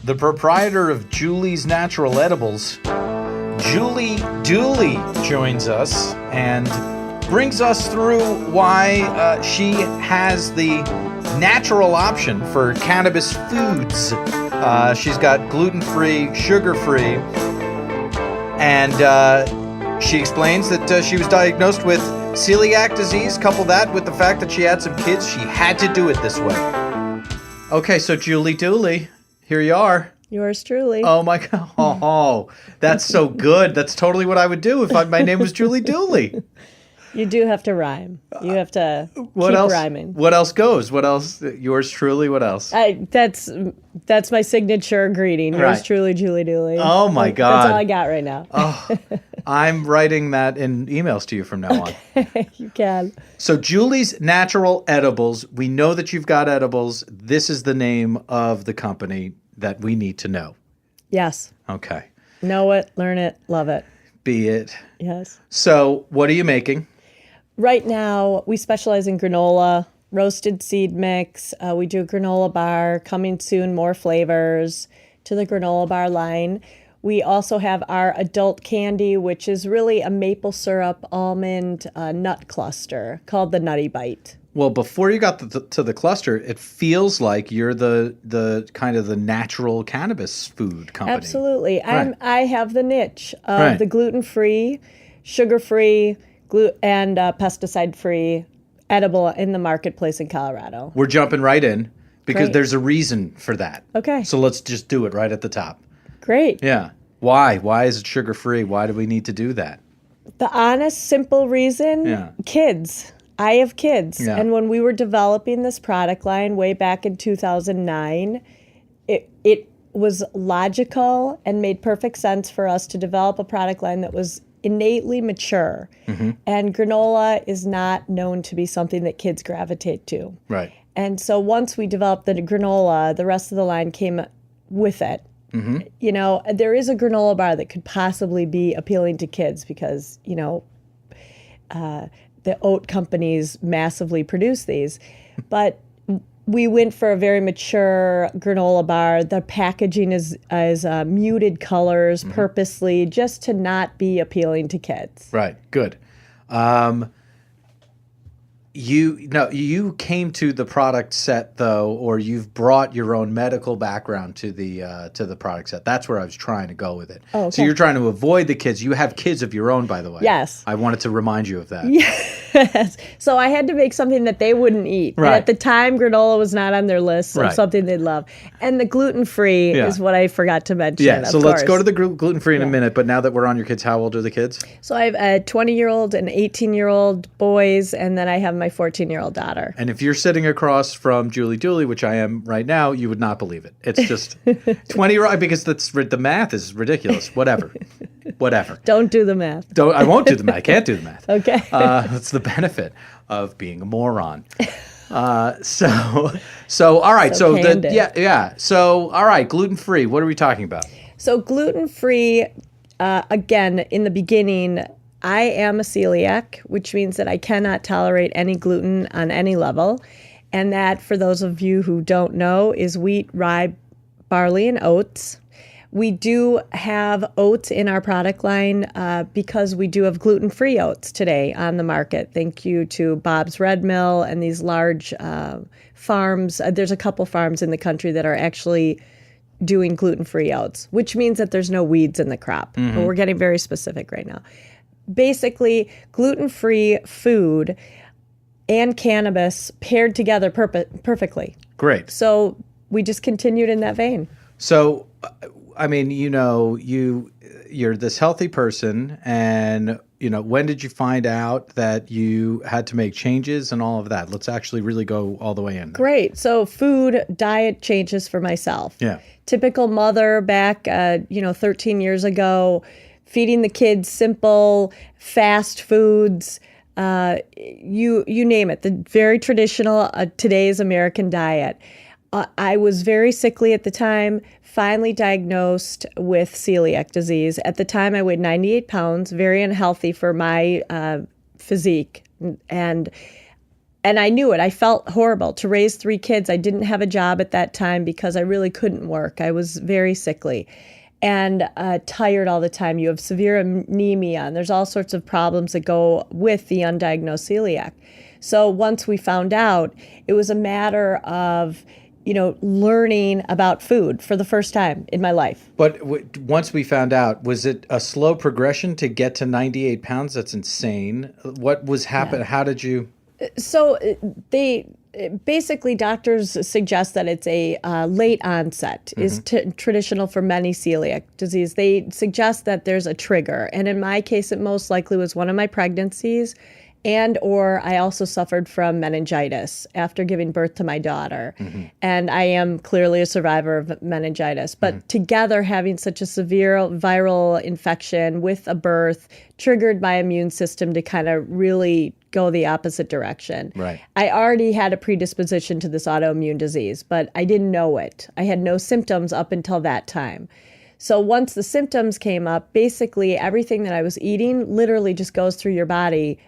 the proprietor of Julie's Natural Edibles, Dooley joins us and brings us through why she has the natural option for cannabis foods. She's got gluten-free, sugar-free, and she explains that she was diagnosed with celiac disease. Couple that with the fact that she had some kids, she had to do it this way. Okay, so Dooley, here you are. Yours truly. Oh my God! Oh, that's so good. That's totally what I would do if my name was Julie Dooley. You do have to rhyme. You have to keep rhyming. What else goes? What else? Yours truly. What else? That's my signature greeting. Yours Right. truly, Julie Dooley. Oh my God! That's all I got right now. Oh, I'm writing that in emails to you from now on. You can. So Julie's Natural Edibles. We know that you've got edibles. This is the name of the company that we need to know. Yes. Okay. Know it, learn it, love it. Be it. Yes. So what are you making? Right now, we specialize in granola, roasted seed mix. We do a granola bar. Coming soon, more flavors to the granola bar line. We also have our adult candy, which is really a maple syrup almond nut cluster called the Nutty Bite. Well, before you got to the cluster, it feels like you're the kind of the natural cannabis food company. Absolutely. Right. I have the niche of Right. the gluten-free, sugar-free, and pesticide-free edible in the marketplace in Colorado. We're jumping right in because Great. there's a reason for that. Okay. So let's just do it right at the top. Great. Yeah. Why? Why is it sugar-free? Why do we need to do that? The honest, simple reason, Yeah. kids. I have kids. Yeah. And when we were developing this product line way back in 2009, it was logical and made perfect sense for us to develop a product line that was innately mature. Mm-hmm. And granola is not known to be something that kids gravitate to. Right. And so once we developed the granola, the rest of the line came with it. Mm-hmm. You know, there is a granola bar that could possibly be appealing to kids because, you know, the oat companies massively produce these. But we went for a very mature granola bar. The packaging is muted colors purposely just to not be appealing to kids. Right. Good. You came to the product set though, or you've brought your own medical background to the product set. That's where I was trying to go with it. Oh, okay. So you're trying to avoid the kids. You have kids of your own, by the way. Yes. I wanted to remind you of that. Yes. So I had to make something that they wouldn't eat. Right. And at the time, granola was not on their list of Right. something they'd love. And the gluten-free Yeah. is what I forgot to mention. Yeah. So of let's course. go to the gluten-free in a minute. But now that we're on your kids, how old are the kids? So I have a 20-year-old and 18-year-old boys, and then I have my 14-year-old daughter. And if you're sitting across from Julie Dooley, which I am right now, you would not believe it. It's just 20 because the math is ridiculous. Whatever. Don't do the math. I won't do the math. I can't do the math. Okay. That's the benefit of being a moron. So all right. So So candid. yeah. So all right, gluten free. What are we talking about? So gluten-free, again, in the beginning, I am a celiac, which means that I cannot tolerate any gluten on any level. And that, for those of you who don't know, is wheat, rye, barley, and oats. We do have oats in our product line because we do have gluten-free oats today on the market. Thank you to Bob's Red Mill and these large farms. There's a couple farms in the country that are actually doing gluten-free oats, which means that there's no weeds in the crop. Mm-hmm. But we're getting very specific right now. Basically, gluten-free food and cannabis paired together perfectly. Great. So we just continued in that vein. So, I mean, you're this healthy person, and when did you find out that you had to make changes and all of that? Let's actually really go all the way in. Great. So food, diet changes for myself. Yeah. Typical mother back, 13 years ago, feeding the kids simple, fast foods, you name it, the very traditional today's American diet. I was very sickly at the time, finally diagnosed with celiac disease. At the time, I weighed 98 pounds, very unhealthy for my physique. And And I knew it. I felt horrible to raise 3 kids. I didn't have a job at that time because I really couldn't work. I was very sickly and tired all the time. You have severe anemia, and there's all sorts of problems that go with the undiagnosed celiac. So once we found out, it was a matter of, learning about food for the first time in my life. But once we found out, was it a slow progression to get to 98 pounds? That's insane. What was happening? Yeah. How did you? So basically, doctors suggest that it's a late onset is traditional for many celiac disease. They suggest that there's a trigger. And in my case, it most likely was one of my pregnancies, and or I also suffered from meningitis after giving birth to my daughter. And I am clearly a survivor of meningitis. But together, having such a severe viral infection with a birth triggered my immune system to kind of really go the opposite direction. Right. I already had a predisposition to this autoimmune disease, but I didn't know it. I had no symptoms up until that time. So once the symptoms came up, basically everything that I was eating literally just goes through your body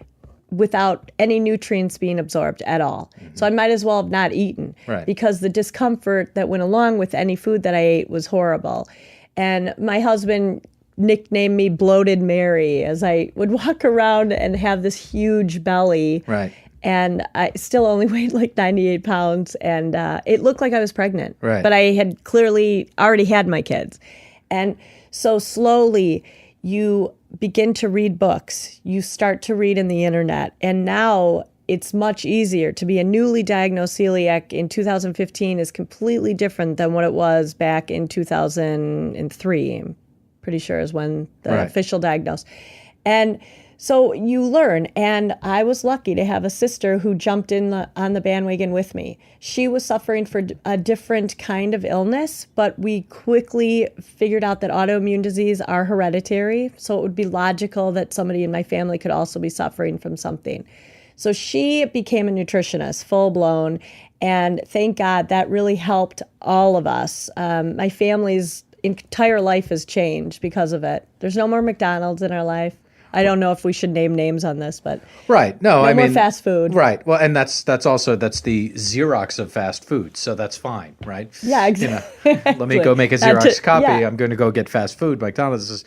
without any nutrients being absorbed at all. So I might as well have not eaten because the discomfort that went along with any food that I ate was horrible. And my husband nicknamed me Bloated Mary as I would walk around and have this huge belly. Right. And I still only weighed like 98 pounds. And it looked like I was pregnant. Right. But I had clearly already had my kids. And so slowly you begin to read books. You start to read in the internet. And now it's much easier to be a newly diagnosed celiac in 2015 is completely different than what it was back in 2003. I'm pretty sure is when the official diagnosis. And so you learn, and I was lucky to have a sister who jumped in on the bandwagon with me. She was suffering for a different kind of illness, but we quickly figured out that autoimmune disease are hereditary, so it would be logical that somebody in my family could also be suffering from something. So she became a nutritionist, full-blown, and thank God that really helped all of us. My family's entire life has changed because of it. There's no more McDonald's in our life. I don't know if we should name names on this, but no more fast food. Right. Well, and that's the Xerox of fast food, so that's fine, right? Yeah, exactly. Let me go make a Xerox copy. Yeah. I'm going to go get fast food. McDonald's is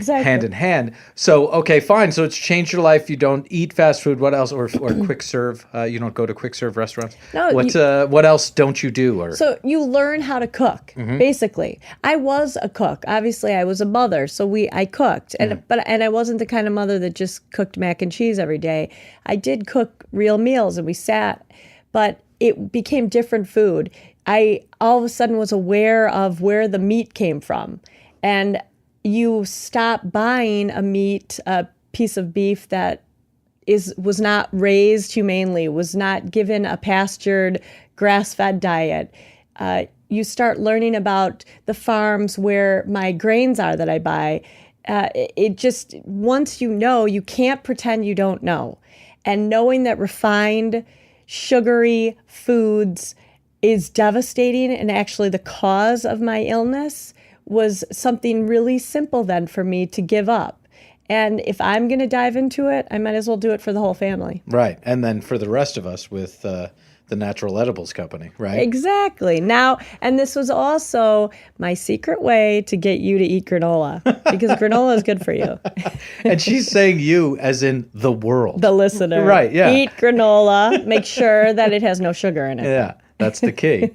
hand in hand. So okay, fine. So it's changed your life. You don't eat fast food. What else? Or quick serve? You don't go to quick serve restaurants. No. What else don't you do? So you learn how to cook. Basically, I was a cook. Obviously, I was a mother, so I cooked, and I wasn't the kind of mother that just cooked mac and cheese every day. I did cook real meals and we sat, but it became different food. I all of a sudden was aware of where the meat came from. And you stop buying a piece of beef that was not raised humanely, was not given a pastured, grass-fed diet. You start learning about the farms where my grains are that I buy. It just, once you can't pretend you don't know. And knowing that refined, sugary foods is devastating and actually the cause of my illness was something really simple then for me to give up. And if I'm going to dive into it, I might as well do it for the whole family. Right. And then for the rest of us with the Natural Edibles Company, right? Exactly. Now, and this was also my secret way to get you to eat granola, because granola is good for you. And she's saying you as in the world. The listener. Right, yeah. Eat granola. Make sure that it has no sugar in it. Yeah, that's the key.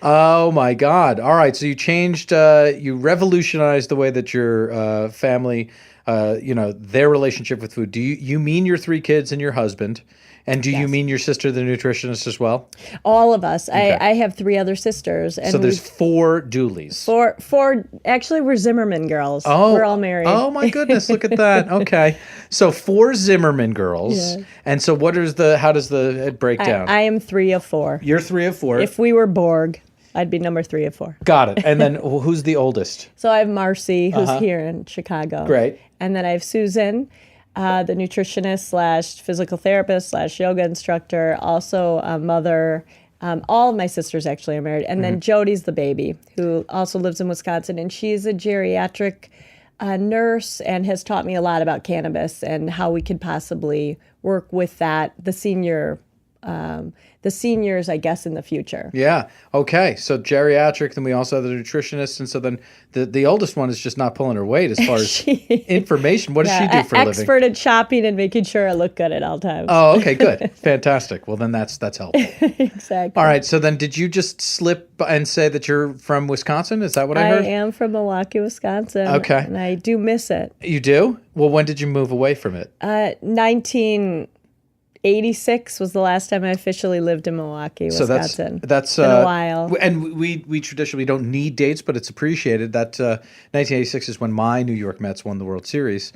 Oh, my God. All right, so you changed, you revolutionized the way that your family, their relationship with food. Do you mean your 3 kids and your husband? And do you mean your sister, the nutritionist, as well? All of us. Okay. I have 3 other sisters. And so there's 4 Dooleys. Four. Actually, we're Zimmerman girls. Oh, we're all married. Oh, my goodness. Look at that. Okay. So 4 Zimmerman girls. Yeah. And so how does it break down? I am 3 of 4. You're 3 of 4. If we were Borg, I'd be number 3 of 4. Got it. And then who's the oldest? So I have Marcy, who's here in Chicago. Great. And then I have Susan, the nutritionist / physical therapist / yoga instructor, also a mother. All of my sisters actually are married. And then Jody's the baby, who also lives in Wisconsin. And she's a geriatric nurse and has taught me a lot about cannabis and how we could possibly work with that, the senior the seniors, I guess, in the future. Yeah. Okay. So geriatric, then we also have the nutritionist, and so then the oldest one is just not pulling her weight as far as information. What does she do for a living? Expert at shopping and making sure I look good at all times. Oh, okay, good. Fantastic. Well, then that's helpful. Exactly. All right. So then did you just slip and say that you're from Wisconsin? Is that what I heard? I am from Milwaukee, Wisconsin. Okay. And I do miss it. You do? Well, when did you move away from it? 1986 was the last time I officially lived in Milwaukee, Wisconsin. So that's been a while. And we traditionally don't need dates, but it's appreciated that 1986 is when my New York Mets won the World Series.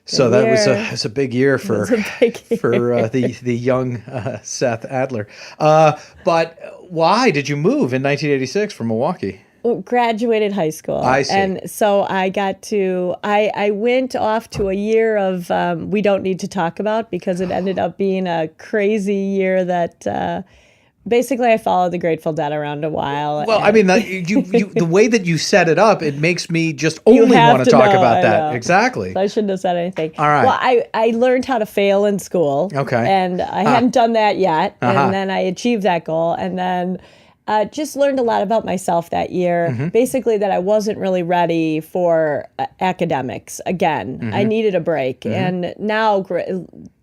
So that was a big year for the young Seth Adler. But why did you move in 1986 from Milwaukee? Graduated high school. I see. And so I went off to a year of we don't need to talk about, because it ended up being a crazy year that basically I followed the Grateful Dead around a while. Well, I mean, the way that you set it up, it makes me just only want to talk about that. Exactly. So I shouldn't have said anything. All right. Well, I learned how to fail in school. Okay. And I hadn't done that yet. And then I achieved that goal. And then just learned a lot about myself that year. Basically, that I wasn't really ready for academics again. I needed a break. And now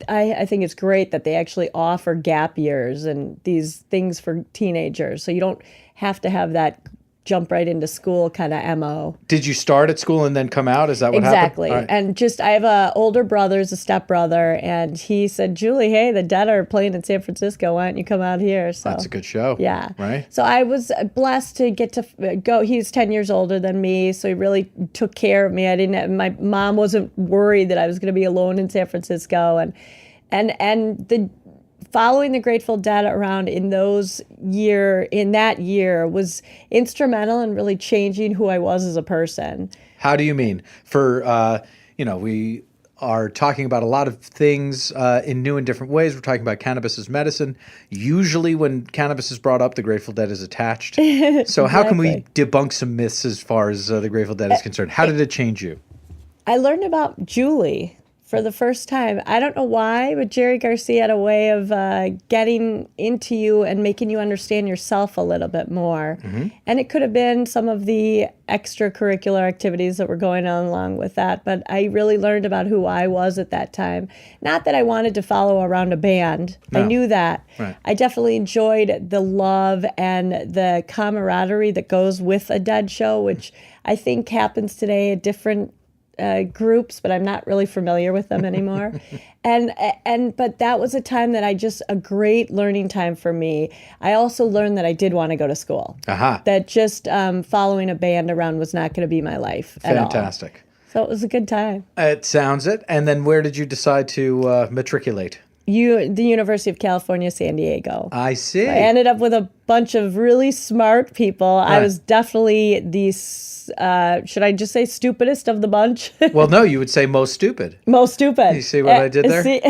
I think it's great that they actually offer gap years and these things for teenagers. So you don't have to have that jump right into school kind of MO. Did you start at school and then come out? Is that what exactly. happened? Exactly. And I have a older brother, a stepbrother, and he said, Julie, hey, the Dead are playing in San Francisco. Why don't you come out here? So that's a good show. Yeah. Right. So I was blessed to get to go. He's 10 years older than me, so he really took care of me. My mom wasn't worried that I was going to be alone in San Francisco, and the following the Grateful Dead around in that year was instrumental in really changing who I was as a person. How do you mean? For we are talking about a lot of things in new and different ways. We're talking about cannabis as medicine. Usually when cannabis is brought up, the Grateful Dead is attached. So how can we debunk some myths as far as the Grateful Dead is concerned? How did it change you? I learned about Julie for the first time. I don't know why, but Jerry Garcia had a way of getting into you and making you understand yourself a little bit more. And it could have been some of the extracurricular activities that were going on along with that, but I really learned about who I was at that time. Not that I wanted to follow around a band. No. I knew that. Right. I definitely enjoyed the love and the camaraderie that goes with a Dead show, which I think happens today at different groups, but I'm not really familiar with them anymore. But that was a time that a great learning time for me. I also learned that I did want to go to school. That just following a band around was not going to be my life at all. Fantastic. So it was a good time. It sounds it. And then where did you decide to matriculate? The University of California, San Diego. I see. I ended up with a bunch of really smart people. Right. I was definitely the, should I just say stupidest of the bunch? Well, no, you would say most stupid. Most stupid. You see what I did there?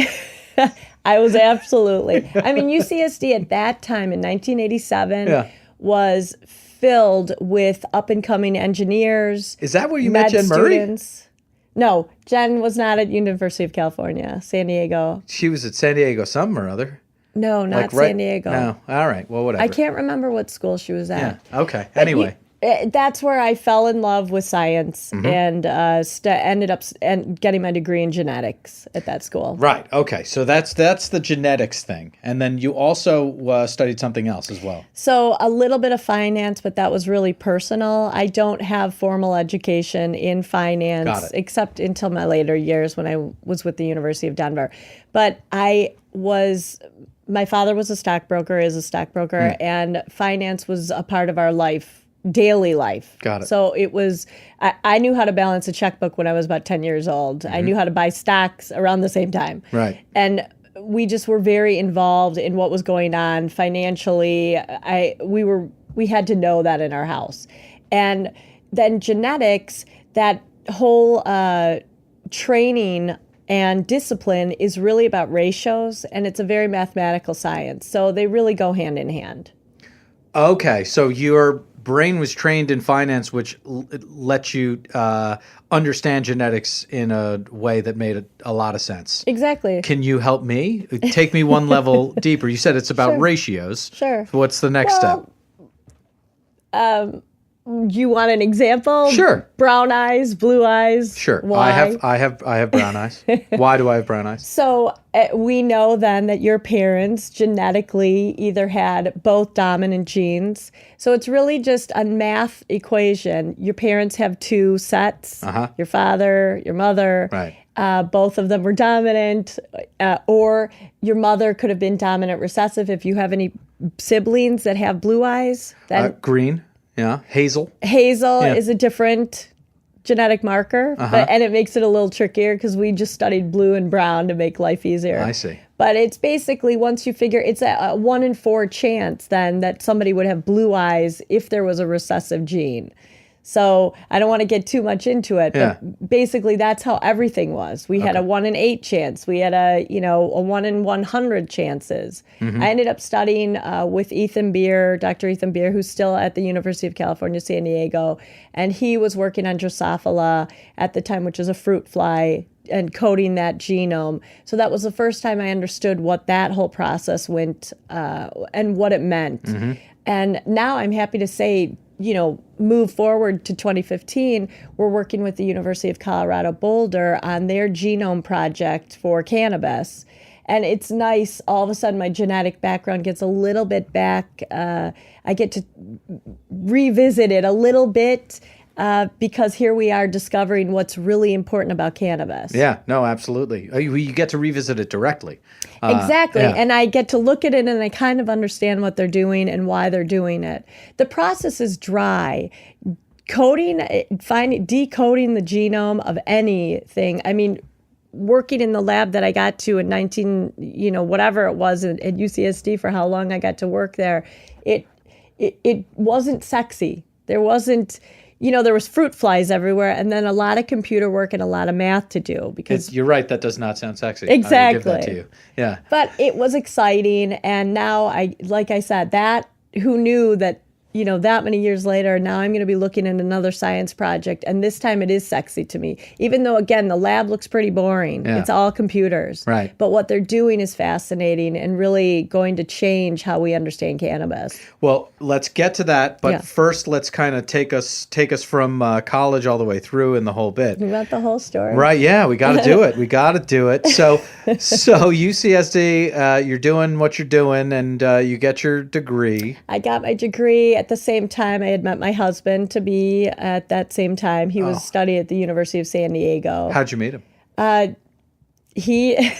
I was absolutely. I mean, UCSD at that time in 1987 was filled with up-and-coming engineers. Is that where you met Jen Murray? Students. No, Jen was not at University of California, San Diego. She was at San Diego some or other. No, not San Diego. No, all right. Well, whatever. I can't remember what school she was at. Yeah. Okay. Anyway. That's where I fell in love with science and ended up getting my degree in genetics at that school. Right. Okay. So that's the genetics thing. And then you also studied something else as well. So a little bit of finance, but that was really personal. I don't have formal education in finance except until my later years when I was with the University of Denver. But my father was a stockbroker, is a stockbroker, and finance was a part of our life. Daily life. Got it. So it was, I knew how to balance a checkbook when I was about 10 years old. I knew how to buy stocks around the same time. Right. And we just were very involved in what was going on financially. We had to know that in our house. And then genetics, that whole training and discipline is really about ratios, and it's a very mathematical science. So they really go hand in hand. Okay, so you're brain was trained in finance, which let you understand genetics in a way that made a lot of sense. Exactly. Can you help me? Take me one level deeper. You said it's about Sure. ratios. Sure. What's the next step? You want an example? Sure. Brown eyes, blue eyes. Sure. Why? I have brown eyes. Why do I have brown eyes? So we know then that your parents genetically either had both dominant genes. So it's really just a math equation. Your parents have two sets. Your father, your mother. Right. Both of them were dominant, or your mother could have been dominant recessive. If you have any siblings that have blue eyes, then Green. Yeah. Hazel. hazel Yeah. is a different genetic marker, and it makes it a little trickier because we just studied blue and brown to make life easier. I see. But it's basically, once you figure, it's a 1 in 4 chance then that somebody would have blue eyes if there was a recessive gene. So I don't want to get too much into it, but basically that's how everything was. We had a 1 in 8 chance. We had a 1 in 100 chances. I ended up studying with Dr. Ethan Beer, who's still at the University of California, San Diego, and he was working on Drosophila at the time, which is a fruit fly, and coding that genome. So that was the first time I understood what that whole process went and what it meant. And now I'm happy to say, move forward to 2015, we're working with the University of Colorado Boulder on their genome project for cannabis. And it's nice, all of a sudden my genetic background gets a little bit back. I get to revisit it a little bit because here we are discovering what's really important about cannabis. Yeah, no, absolutely. You get to revisit it directly. Exactly. Yeah. And I get to look at it and I kind of understand what they're doing and why they're doing it. The process is dry. Decoding the genome of anything. I mean, working in the lab that I got to in whatever it was at UCSD for how long I got to work there, it wasn't sexy. There wasn't... there was fruit flies everywhere, and then a lot of computer work and a lot of math to do because you're right. That does not sound sexy. Exactly. I will give that to you. Yeah. But it was exciting, and now like I said, that who knew that that many years later, now I'm going to be looking at another science project, and this time it is sexy to me. Even though, again, the lab looks pretty boring. Yeah. It's all computers. Right. But what they're doing is fascinating and really going to change how we understand cannabis. Well, let's get to that, but Yeah. first, let's kind of take us from college all the way through in the whole bit. You want the whole story? Right? Yeah, we got to do it. We got to do it. So UCSD, you're doing what you're doing, and you get your degree. I got my degree at the same time I had met my husband to be at that same time. He was studying at the University of San Diego. How'd you meet him? He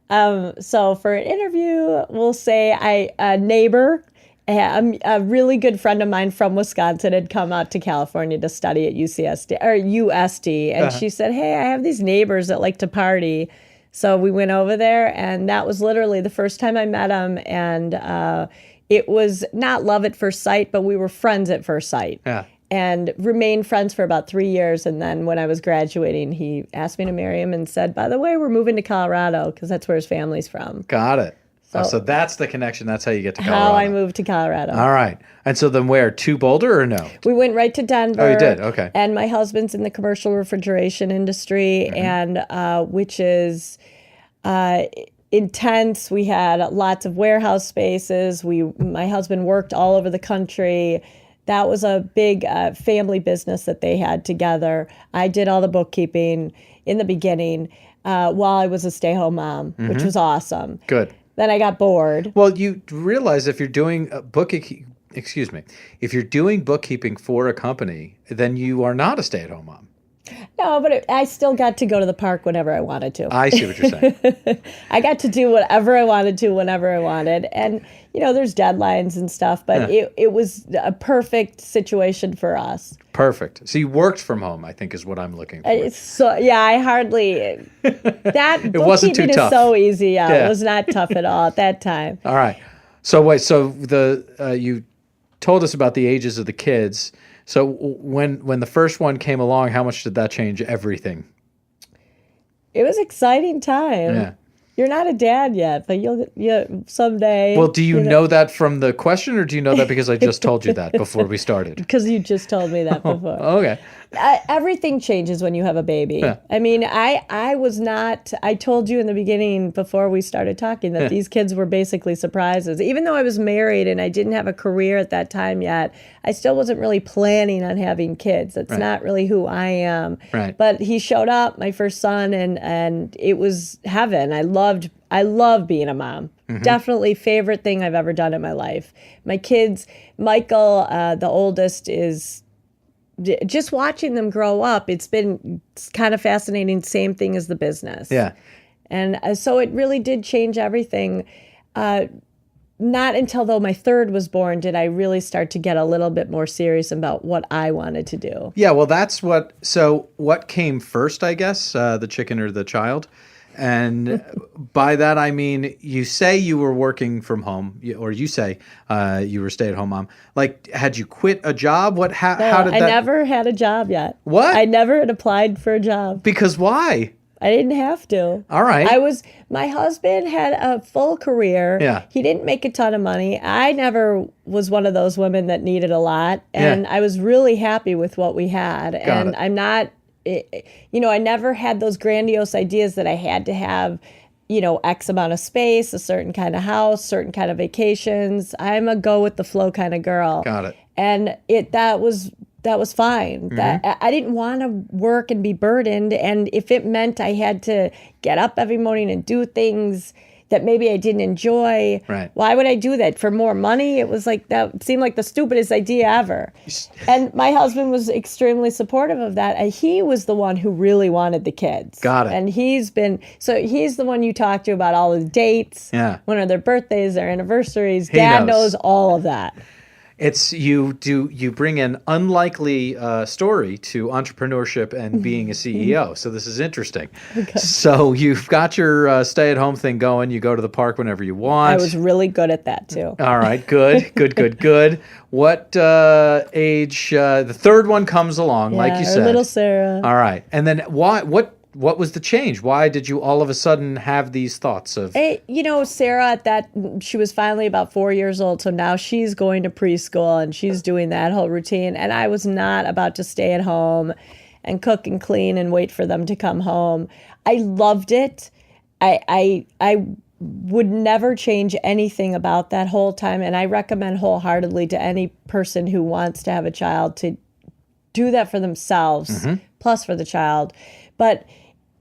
so for an interview, we'll say a neighbor, a really good friend of mine from Wisconsin had come out to California to study at USD, and she said, "Hey, I have these neighbors that like to party." So we went over there, and that was literally the first time I met him, and it was not love at first sight, but we were friends at first sight. Yeah. And remained friends for about 3 years. And then when I was graduating, he asked me to marry him and said, by the way, we're moving to Colorado because that's where his family's from. Got it. So, So that's the connection. That's how you get to Colorado. How I moved to Colorado. All right. And so then where? To Boulder or no? We went right to Denver. Oh, you did? Okay. And my husband's in the commercial refrigeration industry, and which is intense. We had lots of warehouse spaces. My husband worked all over the country. That was a big family business that they had together. I did all the bookkeeping in the beginning while I was a stay-home mom, which was awesome. Good. Then I got bored. Well, you realize if you're doing if you're doing bookkeeping for a company, then you are not a stay-at-home mom. No, but I still got to go to the park whenever I wanted to. I see what you're saying. I got to do whatever I wanted to whenever I wanted. And, there's deadlines and stuff, but it was a perfect situation for us. Perfect. So you worked from home, I think is what I'm looking for. I hardly, that It wasn't too bookkeeping tough. is so easy. Yeah. It was not tough at all at that time. All right. So wait, you told us about the ages of the kids. So when the first one came along, how much did that change everything? It was an exciting time. Yeah. You're not a dad yet, but you'll someday. Well, do you know that from the question, or do you know that because I just told you that before we started? Because you just told me that before. Okay. Everything changes when you have a baby. Yeah. I mean, I was not, I told you in the beginning before we started talking that these kids were basically surprises. Even though I was married and I didn't have a career at that time yet, I still wasn't really planning on having kids. That's not really who I am. Right. But he showed up, my first son, and it was heaven. I love being a mom. Definitely favorite thing I've ever done in my life. My kids, Michael, the oldest, is just watching them grow up. It's kind of fascinating. Same thing as the business. Yeah. And so it really did change everything. Not until though my third was born did I really start to get a little bit more serious about what I wanted to do. Yeah, well, what came first, I guess, the chicken or the child? And by that, I mean, you say you were working from home, or you say you were a stay-at-home mom. Like, had you quit a job? How did that? I never had a job yet. What? I never had applied for a job. Because why? I didn't have to. All right. My husband had a full career. Yeah. He didn't make a ton of money. I never was one of those women that needed a lot. And I was really happy with what we had. And I'm not, I never had those grandiose ideas that I had to have, X amount of space, a certain kind of house, certain kind of vacations. I'm a go with the flow kind of girl. Got it. And that was fine. That I didn't want to work and be burdened. And if it meant I had to get up every morning and do things that maybe I didn't enjoy, right, why would I do that? For more money? It was like, that seemed like the stupidest idea ever. And my husband was extremely supportive of that. And he was the one who really wanted the kids. Get it. And he's the one you talk to about all the dates. Yeah. When are their birthdays, their anniversaries. He Dad knows all of that. It's you bring an unlikely story to entrepreneurship and being a CEO. So this is interesting. Okay. So you've got your stay-at-home thing going. You go to the park whenever you want. I was really good at that too. All right, good. What age? The third one comes along, like you said. Little Sarah. All right, and then why? What was the change? Why did you all of a sudden have these thoughts of... Sarah, she was finally about 4 years old, so now she's going to preschool and she's doing that whole routine. And I was not about to stay at home and cook and clean and wait for them to come home. I loved it. I would never change anything about that whole time. And I recommend wholeheartedly to any person who wants to have a child to do that for themselves, plus for the child. But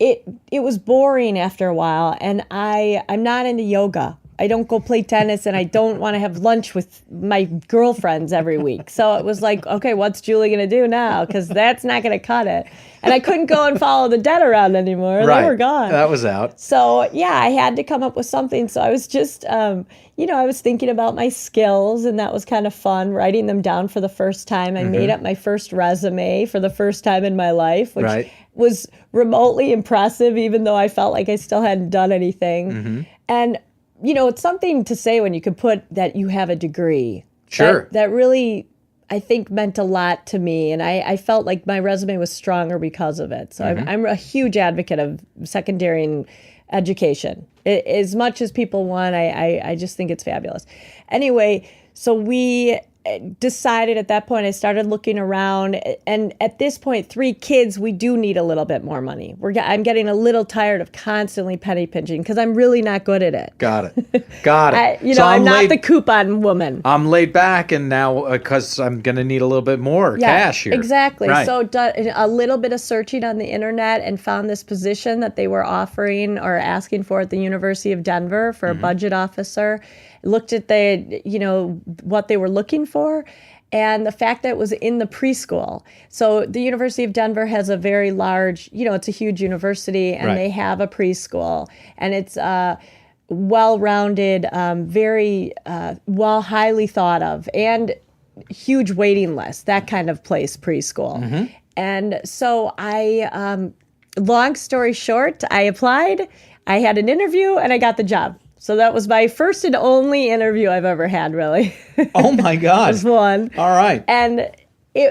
it was boring after a while, and I'm not into yoga. I don't go play tennis, and I don't want to have lunch with my girlfriends every week. So it was like, okay, what's Julie going to do now? Because that's not going to cut it. And I couldn't go and follow the dead around anymore. Right. They were gone. That was out. So, yeah, I had to come up with something. So I was just, I was thinking about my skills, and that was kind of fun, writing them down for the first time. I made up my first resume for the first time in my life, which was remotely impressive, even though I felt like I still hadn't done anything. And it's something to say when you could put that you have a degree. Sure. That really, I think, meant a lot to me. And I felt like my resume was stronger because of it. So I'm a huge advocate of secondary education. As much as people want, I just think it's fabulous. Anyway, so we decided at that point, I started looking around, and at this point, 3 kids, we do need a little bit more money. I'm getting a little tired of constantly penny pinching because I'm really not good at it. Got it. I'm not the coupon woman. I'm laid back, and now because I'm going to need a little bit more cash here. Exactly. Right. So a little bit of searching on the internet and found this position that they were offering or asking for at the University of Denver for a budget officer. Looked at what they were looking for, and the fact that it was in the preschool. So the University of Denver has a very large, it's a huge university, and they have a preschool, and it's well-rounded, very highly thought of, and huge waiting list, that kind of place, preschool. And so long story short, I applied, I had an interview, and I got the job. So that was my first and only interview I've ever had, really. Oh, my God. It was one. All right. And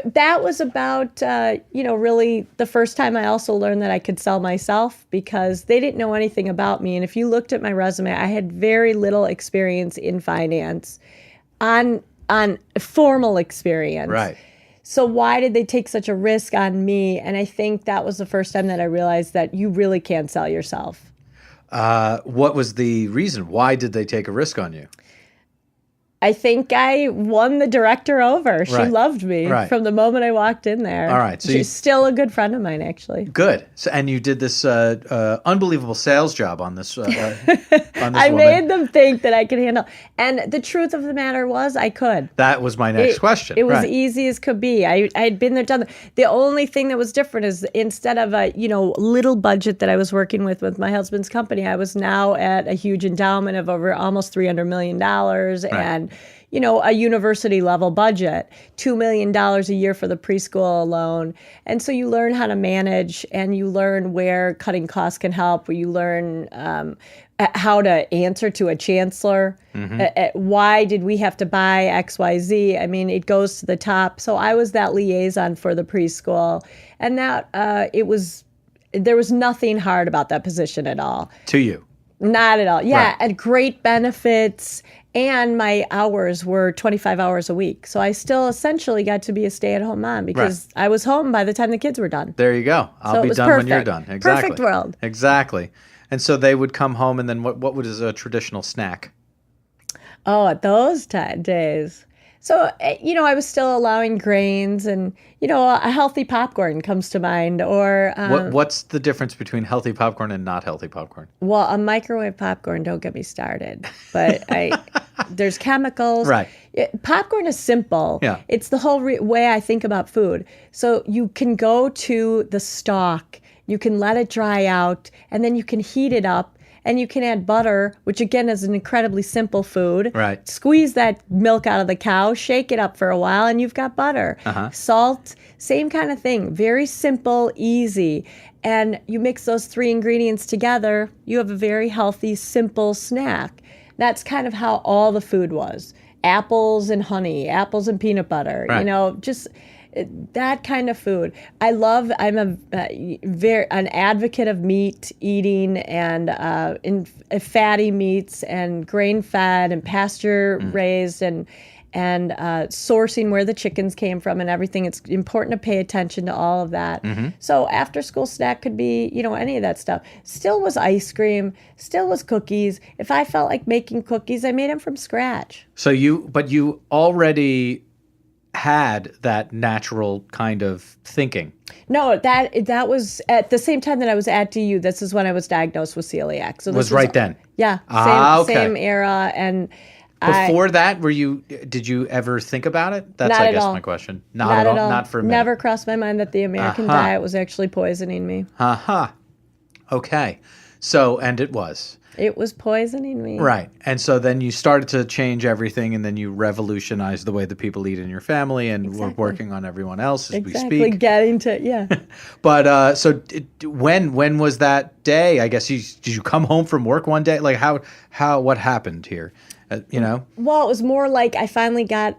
That was about, really the first time I also learned that I could sell myself because they didn't know anything about me. And if you looked at my resume, I had very little experience in finance on formal experience. Right. So why did they take such a risk on me? And I think that was the first time that I realized that you really can't sell yourself. What was the reason? Why did they take a risk on you? I think I won the director over. She Right. loved me Right. from the moment I walked in there. All right, so She's still a good friend of mine, actually. Good. So, and you did this unbelievable sales job on this. On this I woman. made them think that I could handle. And the truth of the matter was I could. That was my next question. It was Right. easy as could be. I'd been there, done that. The only thing that was different is instead of a little budget that I was working with my husband's company, I was now at a huge endowment of over almost $300 million and a university level budget, $2 million a year for the preschool alone. And so you learn how to manage and you learn where cutting costs can help, where you learn how to answer to a chancellor. Why did we have to buy XYZ? I mean, it goes to the top. So I was that liaison for the preschool. And that there was nothing hard about that position at all. To you. Not at all. Yeah, Right. and great benefits. And my hours were 25 hours a week. So I still essentially got to be a stay-at-home mom because I was home by the time the kids were done. There you go. I'll So it be was done when you're perfect. done. Exactly. Perfect world. Exactly. And so they would come home, and then what was a traditional snack? Oh, at those days. So, I was still allowing grains and, a healthy popcorn comes to mind or... What's the difference between healthy popcorn and not healthy popcorn? Well, a microwave popcorn, don't get me started. But there's chemicals. Right. Popcorn is simple. Yeah. It's the whole way I think about food. So you can go to the stalk, you can let it dry out, and then you can heat it up. And you can add butter, which again is an incredibly simple food. Right. Squeeze that milk out of the cow, shake it up for a while, and you've got butter. Salt, same kind of thing. Very simple, easy. And you mix those three ingredients together, you have a very healthy, simple snack. That's kind of how all the food was. Apples and honey, apples and peanut butter, Right. just that kind of food. I'm an advocate of meat eating and fatty meats and grain fed and pasture raised and sourcing where the chickens came from and everything. It's important to pay attention to all of that. So after school snack could be, any of that stuff. Still was ice cream, still was cookies. If I felt like making cookies, I made them from scratch. So you already had that natural kind of thinking. No, that was at the same time that I was at DU. This is when I was diagnosed with celiac. So this Was right then. Yeah, Okay. same era. And Before that, did you ever think about it? That's Not I at guess all. my question. Not at all. Not for a minute. Never crossed my mind that the American diet was actually poisoning me. Okay. So, and it was. It was poisoning me. Right. And so then you started to change everything, and then you revolutionized the way that people eat in your family, and we're working on everyone else as we speak. Getting to, yeah. But when was that day? I guess did you come home from work one day? Like what happened here? Well, it was more like I finally got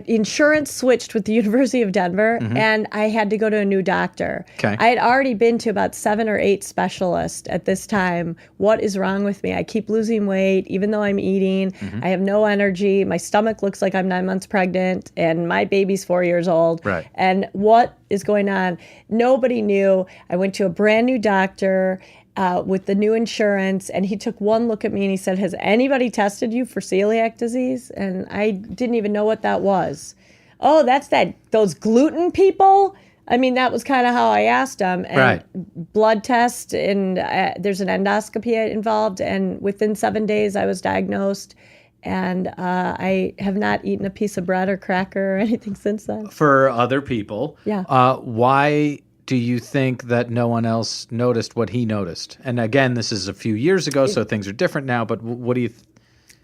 insurance switched with the University of Denver, and I had to go to a new doctor. Okay. I had already been to about 7 or 8 specialists at this time. What is wrong with me? I keep losing weight, even though I'm eating. I have no energy. My stomach looks like I'm 9 months pregnant, and my baby's 4 years old. Right. And what is going on? Nobody knew. I went to a brand new doctor with the new insurance, and he took one look at me and he said, "Has anybody tested you for celiac disease?" And I didn't even know what that was. Oh, that's those gluten people? I mean, that was kind of how I asked him. And Right. blood test, and there's an endoscopy involved, and within 7 days I was diagnosed, and I have not eaten a piece of bread or cracker or anything since then. For other people, Yeah. Why do you think that no one else noticed what he noticed? And again, this is a few years ago, so things are different now. But what do you?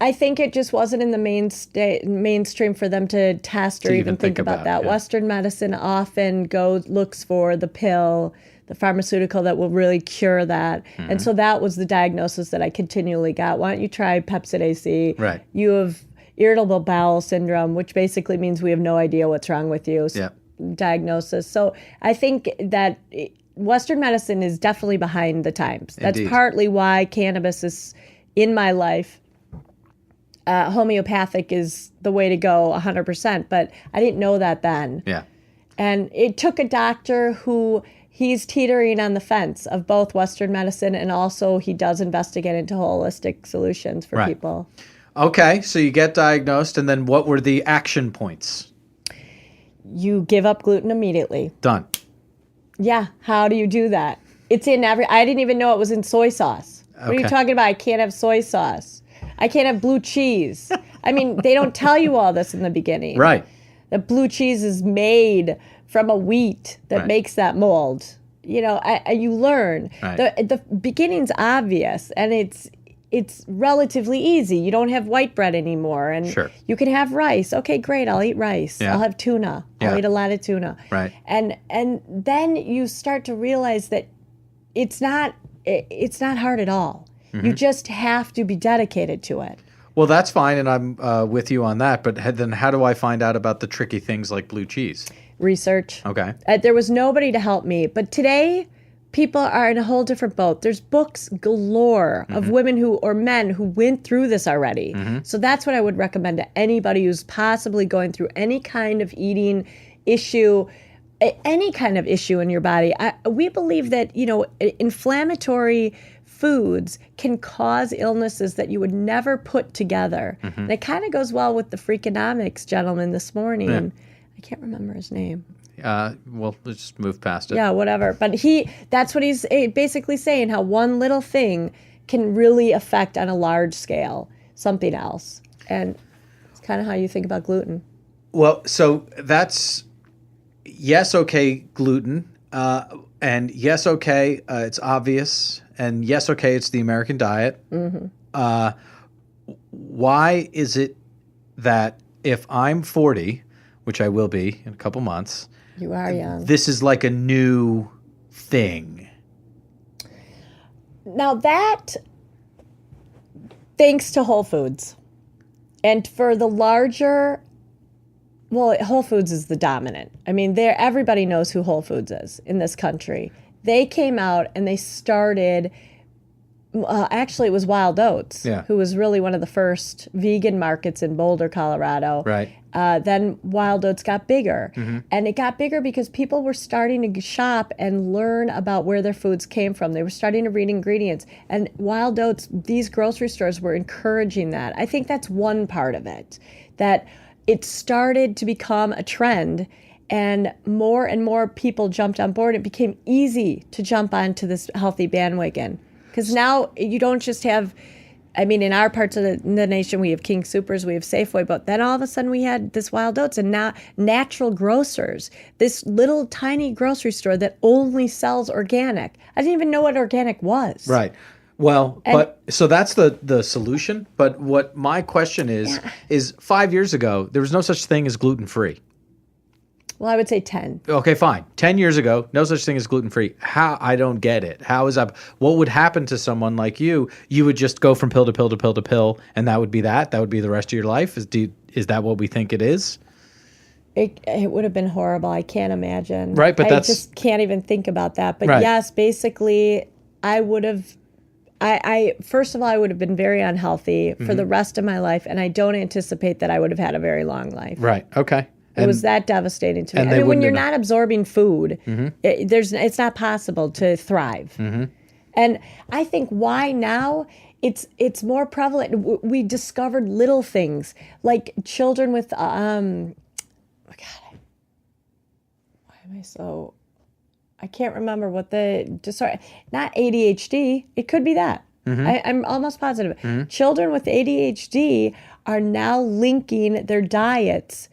I think it just wasn't in the mainstream for them to test or even think about that. yeah. Western medicine often looks for the pill, the pharmaceutical that will really cure that. And so that was the diagnosis that I continually got. Why don't you try Pepsid AC? Right. You have irritable bowel syndrome, which basically means we have no idea what's wrong with you. Yeah. Diagnosis. So I think that Western medicine is definitely behind the times. That's Indeed. partly why cannabis is in my life. Homeopathic is the way to go 100%, but I didn't know that then. Yeah. And it took a doctor who he's teetering on the fence of both Western medicine and also he does investigate into holistic solutions for people. Okay, so you get diagnosed, and then what were the action points? You give up gluten immediately. Done. Yeah. How do you do that? It's in I didn't even know it was in soy sauce. What are you Okay. talking about? I can't have soy sauce. I can't have blue cheese. I mean, they don't tell you all this in the beginning. Right. The blue cheese is made from a wheat that Right. makes that mold. You know, you learn. Right. The beginning's obvious, and it's relatively easy. You don't have white bread anymore, and Sure. you can have rice. Okay, great. I'll eat rice. Yeah. I'll have tuna. Yeah. I'll eat a lot of tuna. Right. And then you start to realize that it's not hard at all. Mm-hmm. You just have to be dedicated to it. Well, that's fine, and I'm with you on that. But then how do I find out about the tricky things like blue cheese? Research. Okay. There was nobody to help me. But today, people are in a whole different boat. There's books galore of women or men who went through this already. So that's what I would recommend to anybody who's possibly going through any kind of eating issue, any kind of issue in your body. We believe that, inflammatory foods can cause illnesses that you would never put together. And it kind of goes well with the Freakonomics gentleman this morning. Yeah. I can't remember his name. Well, let's just move past it. Yeah, whatever. But that's what he's basically saying, how one little thing can really affect on a large scale something else. And it's kind of how you think about gluten. Well, so that's yes, okay, gluten, and yes, okay, it's obvious, and yes, okay, it's the American diet. Why is it that if I'm 40, which I will be in a couple months, You are young. this is like a new thing? Now that, thanks to Whole Foods. And for the larger, well, Whole Foods is the dominant. I mean, everybody knows who Whole Foods is in this country. They came out and they started, actually it was Wild Oats, Yeah. who was really one of the first vegan markets in Boulder, Colorado. Right. Then Wild Oats got bigger. And it got bigger because people were starting to shop and learn about where their foods came from. They were starting to read ingredients. And Wild Oats, these grocery stores were encouraging that. I think that's one part of it, that it started to become a trend and more people jumped on board. It became easy to jump onto this healthy bandwagon. Because now you don't just have, I mean, in our parts of the nation, we have King Soopers, we have Safeway, but then all of a sudden we had this Wild Oats and now Natural Grocers, this little tiny grocery store that only sells organic. I didn't even know what organic was. Right. Well, so that's the solution. But what my question is 5 years ago, there was no such thing as gluten-free. Well, I would say 10. Okay, fine. 10 years ago, no such thing as gluten-free. How? I don't get it. How is that? What would happen to someone like you? You would just go from pill to pill to pill to pill, and that would be that? That would be the rest of your life? Is that what we think it is? It would have been horrible. I can't imagine. Right, but I just can't even think about that. But Right. yes, basically, I would have, first of all, I would have been very unhealthy for the rest of my life, and I don't anticipate that I would have had a very long life. Right. Okay. It was that devastating to me. and I they mean, when wouldn't you're have not absorbing food, it's not possible to thrive. And I think why now it's more prevalent. We discovered little things like children with oh God, why am I so? I can't remember what sorry, not ADHD. It could be that. I'm almost positive. Children with ADHD are now linking their diets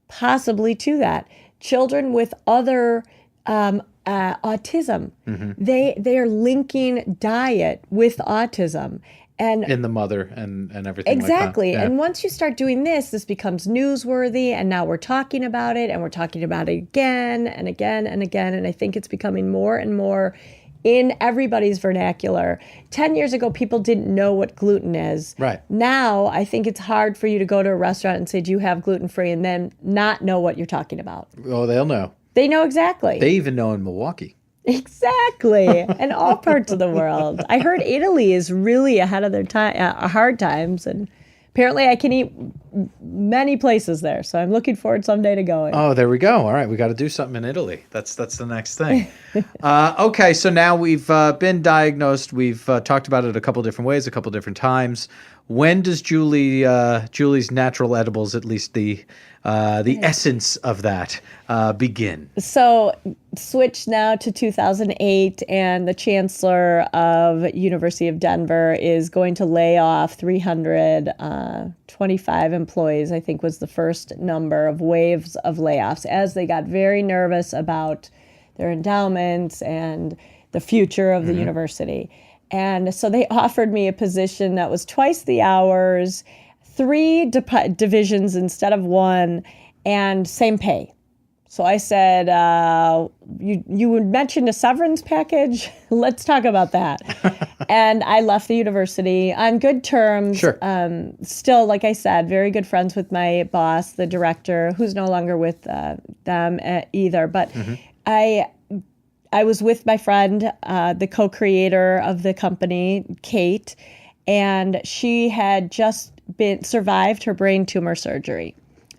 possibly to that. Children with other autism, they are linking diet with autism. And in the mother and everything exactly. like that. Yeah. And once you start doing this becomes newsworthy, and now we're talking about it, and we're talking about it again and again and again. And I think it's becoming more and more in everybody's vernacular. 10 years ago, people didn't know what gluten is. Right. Now, I think it's hard for you to go to a restaurant and say, do you have gluten-free, and then not know what you're talking about. Oh, they'll know. They know exactly. They even know in Milwaukee. Exactly. And all parts of the world. I heard Italy is really ahead of their time, hard times, and apparently I can eat many places there. So I'm looking forward someday to going. Oh, there we go. All right, we got to do something in Italy. That's the next thing. Okay, so now we've been diagnosed. We've talked about it a couple different ways, a couple different times. When does Julie's natural edibles, at least the essence of that, begin? So switch now to 2008, and the chancellor of University of Denver is going to lay off 325 employees, I think was the first number of waves of layoffs, as they got very nervous about their endowments and the future of the university. And so they offered me a position that was twice the hours, 3 divisions instead of 1, and same pay. So I said, you mentioned a severance package. Let's talk about that. And I left the university on good terms. Sure. Still, like I said, very good friends with my boss, the director, who's no longer with them either. But I was with my friend, the co-creator of the company, Kate, and she had just survived her brain tumor surgery.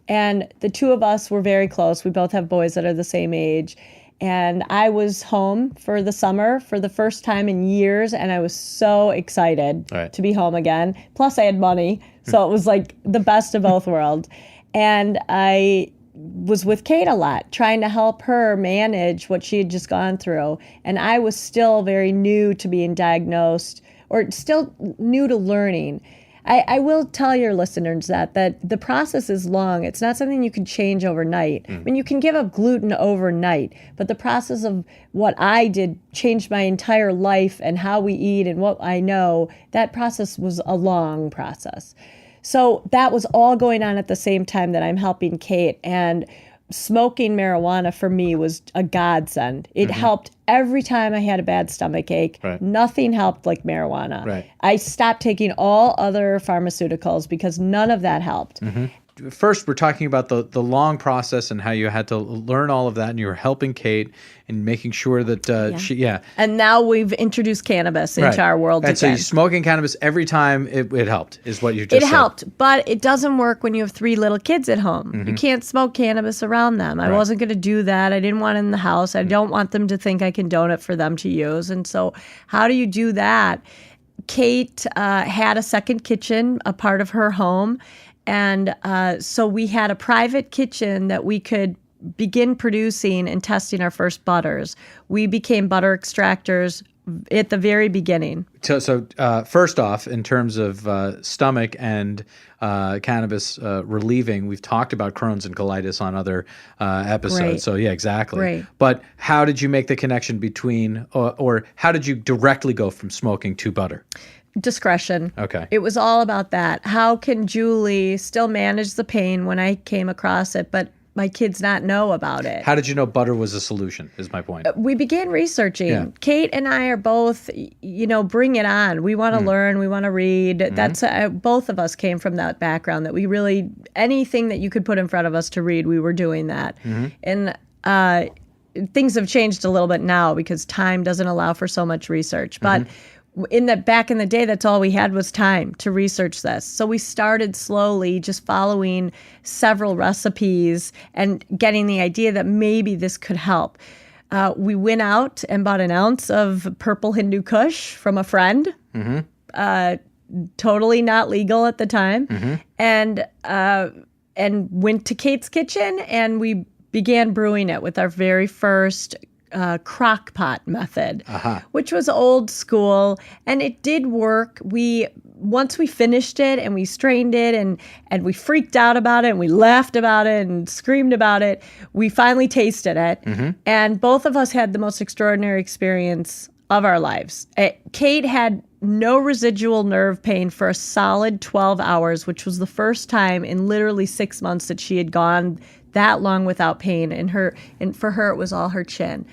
And the two of us were very close. We both have boys that are the same age. And I was home for the summer for the first time in years, and I was so excited to be home again. Plus, I had money, so it was like the best of both worlds. And I was with Kate a lot, trying to help her manage what she had just gone through. And I was still very new to being diagnosed, or still new to learning. I will tell your listeners that the process is long. It's not something you can change overnight. I mean, you can give up gluten overnight, but the process of what I did changed my entire life and how we eat and what I know. That process was a long process. So that was all going on at the same time that I'm helping Kate. And smoking marijuana for me was a godsend. It helped every time I had a bad stomach ache. Right. Nothing helped like marijuana. Right. I stopped taking all other pharmaceuticals because none of that helped. First, we're talking about the long process and how you had to learn all of that, and you were helping Kate and making sure that she. And now we've introduced cannabis into our world and again. so you're smoking cannabis every time it helped, is what you just said. It helped, but it doesn't work when you have 3 little kids at home. You can't smoke cannabis around them. I wasn't going to do that. I didn't want it in the house. I don't want them to think I condone it for them to use. And so how do you do that? Kate had a second kitchen, a part of her home. And so we had a private kitchen that we could begin producing and testing our first butters. We became butter extractors at the very beginning. So first off, in terms of stomach and cannabis relieving, we've talked about Crohn's and colitis on other episodes. Great. So yeah, exactly. Great. But how did you make the connection between, or how did you directly go from smoking to butter? Discretion. Okay. It was all about that. How can Julie still manage the pain when I came across it, but my kids not know about it? How did you know butter was a solution, is my point. We began researching. Yeah. Kate and I are both, bring it on. We want to learn. We want to read. That's both of us came from that background that we really, anything that you could put in front of us to read, we were doing that. And things have changed a little bit now because time doesn't allow for so much research. But back in the day, that's all we had was time to research this. So we started slowly just following several recipes and getting the idea that maybe this could help. We went out and bought an ounce of purple Hindu Kush from a friend, totally not legal at the time, and went to Kate's kitchen, and we began brewing it with our very first crock pot method, which was old school, and it did work. Once we finished it and we strained it and we freaked out about it and we laughed about it and screamed about it, we finally tasted it, and both of us had the most extraordinary experience of our lives. Kate had no residual nerve pain for a solid 12 hours, which was the first time in literally 6 months that she had gone that long without pain. And for her, it was all her chin.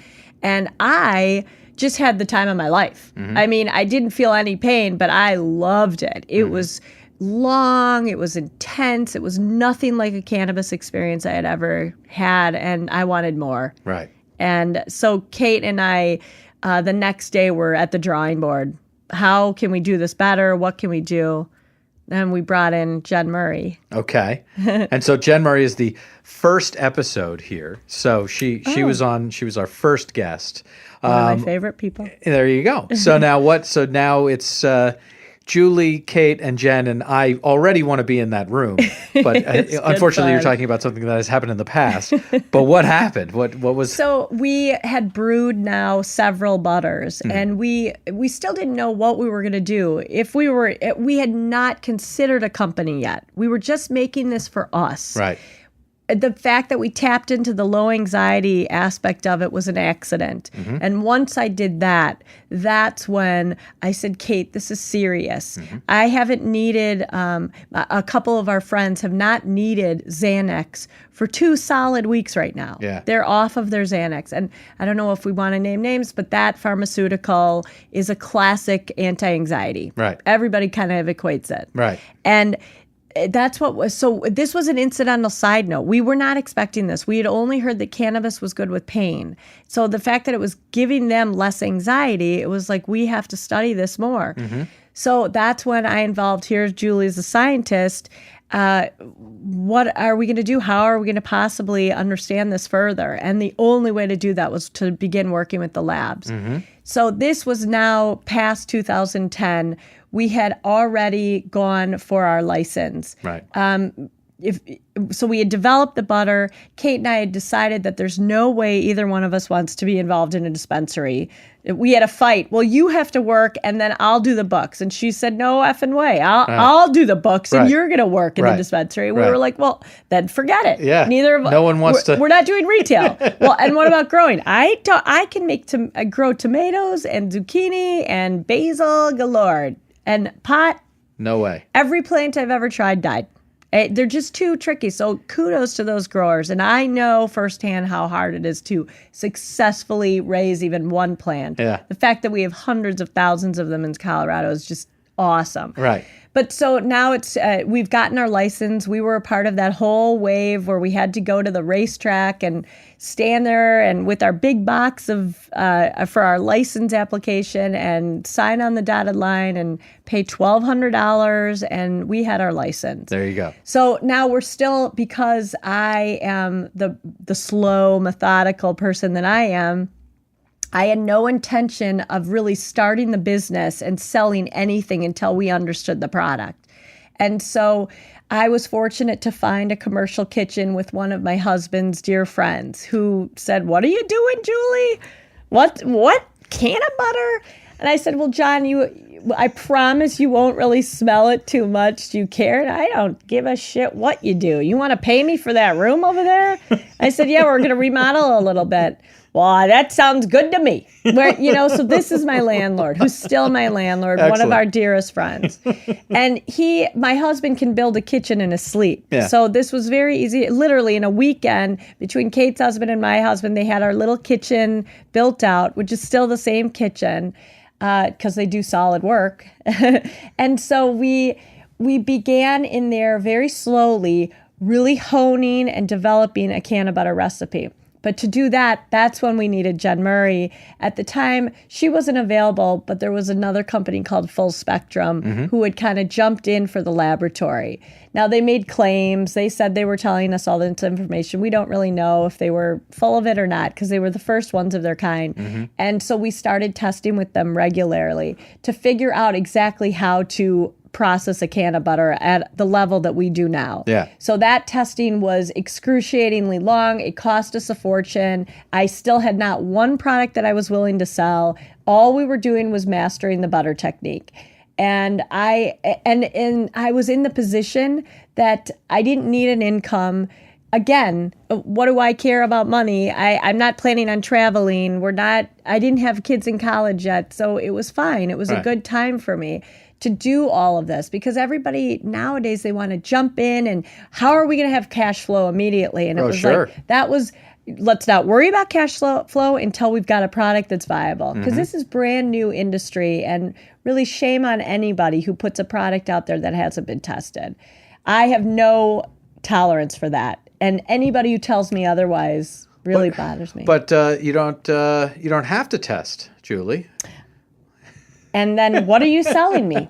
And I just had the time of my life. I mean, I didn't feel any pain, but I loved it. It was long, it was intense, it was nothing like a cannabis experience I had ever had, and I wanted more. Right. And so Kate and I, the next day, were at the drawing board. How can we do this better? What can we do? And we brought in Jen Murray. Okay. And so Jen Murray is the first episode here. So she was our first guest. One of my favorite people. There you go. So now it's Julie, Kate, and Jen, and I already want to be in that room. But unfortunately, you're talking about something that has happened in the past. But what happened? What was... So we had brewed now several butters, and we still didn't know what we were going to do. We had not considered a company yet. We were just making this for us. Right. The fact that we tapped into the low anxiety aspect of it was an accident. And once I did that, that's when I said, Kate, this is serious. I haven't needed, a couple of our friends have not needed Xanax for 2 solid weeks right now. Yeah. They're off of their Xanax. And I don't know if we want to name names, but that pharmaceutical is a classic anti-anxiety. Right. Everybody kind of equates it. Right. And that's what was, so this was an incidental side note. We were not expecting this. We had only heard that cannabis was good with pain. So the fact that it was giving them less anxiety, it was like, we have to study this more. So that's when I involved, here's Julie as a scientist. What are we going to do? How are we going to possibly understand this further? And the only way to do that was to begin working with the labs. So this was now past 2010. We had already gone for our license. Right. So we had developed the butter. Kate and I had decided that there's no way either one of us wants to be involved in a dispensary. We had a fight. Well, you have to work, and then I'll do the books. And she said, "No effing way. I'll do the books, and you're going to work in the dispensary." We were like, "Well, then forget it." Yeah. Neither of us. No one wants to. We're not doing retail. Well, and what about growing? I can grow tomatoes and zucchini and basil galore and pot. No way. Every plant I've ever tried died. They're just too tricky. So kudos to those growers. And I know firsthand how hard it is to successfully raise even one plant. Yeah. The fact that we have hundreds of thousands of them in Colorado is just awesome. Right. But so now it's we've gotten our license. We were a part of that whole wave where we had to go to the racetrack and stand there and with our big box of for our license application and sign on the dotted line and pay $1,200, and we had our license. There you go. So now we're still, because I am the slow, methodical person that I am, I had no intention of really starting the business and selling anything until we understood the product. And so I was fortunate to find a commercial kitchen with one of my husband's dear friends who said, "What are you doing, Julie? What can of butter?" And I said, "Well, John, I promise you won't really smell it too much. Do you care?" And I don't give a shit what you do. You want to pay me for that room over there? I said, "Yeah, we're going to remodel a little bit." "Well, that sounds good to me." So this is my landlord, who's still my landlord, Excellent. one of our dearest friends. And my husband can build a kitchen in his sleep. Yeah. So this was very easy. Literally in a weekend, between Kate's husband and my husband, they had our little kitchen built out, which is still the same kitchen because they do solid work. And so we began in there very slowly, really honing and developing a can of butter recipe. But to do that, that's when we needed Jen Murray. At the time, she wasn't available, but there was another company called Full Spectrum who had kind of jumped in for the laboratory. Now, they made claims. They said they were telling us all this information. We don't really know if they were full of it or not because they were the first ones of their kind. And so we started testing with them regularly to figure out exactly how to process a can of butter at the level that we do now. Yeah. So that testing was excruciatingly long. It cost us a fortune. I still had not one product that I was willing to sell. All we were doing was mastering the butter technique. And I was in the position that I didn't need an income. Again, what do I care about money? I'm not planning on traveling. I didn't have kids in college yet, so it was fine. It was a good time for me to do all of this because everybody nowadays, they want to jump in and how are we going to have cash flow immediately? And it was sure. like, that was let's not worry about cash flow until we've got a product that's viable. Because this is brand new industry, and really shame on anybody who puts a product out there that hasn't been tested. I have no tolerance for that. And anybody who tells me otherwise really bothers me. But you don't have to test, Julie. And then what are you selling me?